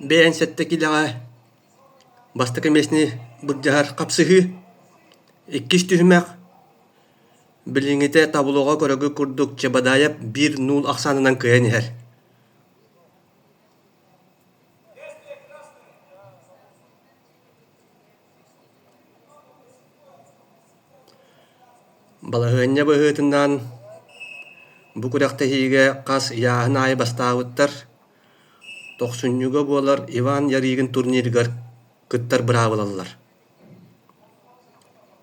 бәйін сәттекіліға бастықы месіне бұджағар қапсығы еккіш түхімәк біліңіте табылуға көрігі күрдік чебадайып 1-0 ақсанынан күйен әр. Балағыне бұғытынан бұқырақта хейге қас яғын айы бастауыттар 90-ға болар Иван Яригин турниргар кыттар бравылалар.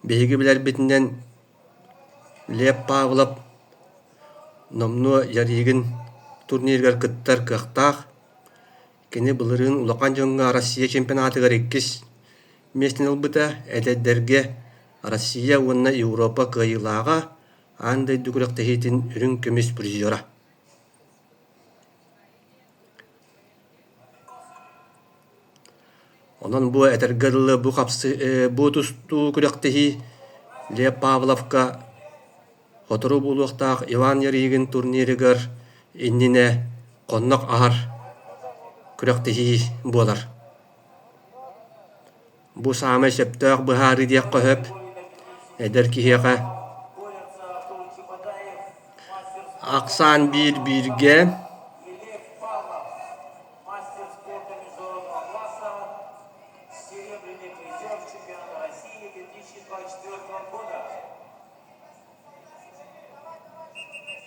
Бейгі білер бетінен Леп Павлов номну Яригин турниргар кыттар кықтақ кені бұлырын ұлақан жоңға Россия чемпионатыгар 2 местен ұлбыта әдәддерге Россия онна Европа кайылаға андай дүгіріқті хейтін үрін көмес бүржіора. Онан бұ әтергірлі бұ тұсту күріқтіхи Лев Павловка хотыру бұлуқтақ Иван Яригин турнирігер инніне қоннақ ағар күріқтіхи болар. Бұ самай септақ бұхары дек қөхіп әдір кихеға ақсан бір-бірге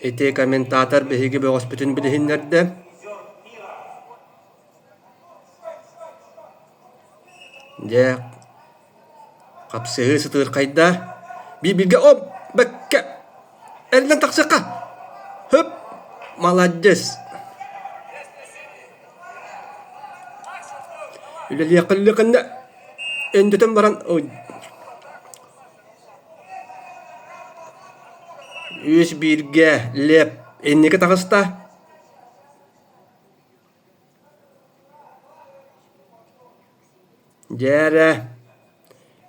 Эти комментатор беги бе госпиталь билһиннерде. Де капсыгы сытыр кайда. Бибиге оп бекке. Элден таксыка. Хөп. Молодец. Үлел якынлыгында эндетен баран Үс бирге Леп эннеке тагыста. Жәре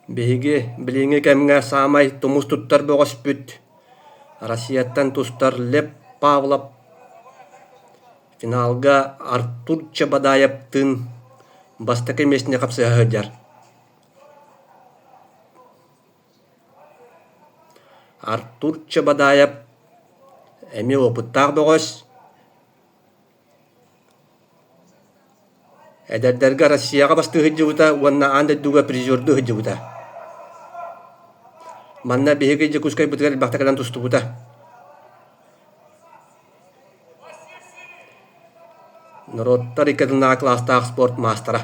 беги билиңе кемге самай тумус туттар бөгөспүт. Россияттан тустар Леп Павлов финалга Артур Чебадаевтын бастакы месіне капсыга хөдер. Артур Чебадаев эми опыттар бөгөс. Эдердерге Россияга басты хыджыбыта, уанна анда дуга призерду хыджыбыта. Манна беге же кускай бутгар бактакадан тустубута. Народтар икадына класстаг спорт мастера.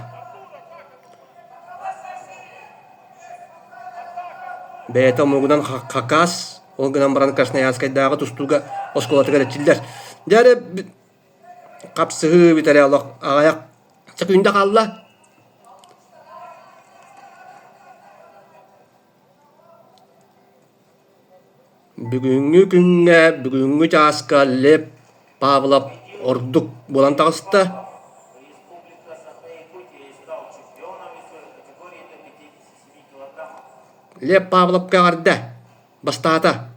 Бейта могудан хакас, олгынан баран Красноярскайдагы тустуга осколатыга чилдер. Жаре капсыгы битаре алак аяк чакында калла. Бүгүнгү күнгө бүгүнгү часка Леп Павлов ордук болан тагыста. Лев Павловка арды бастата.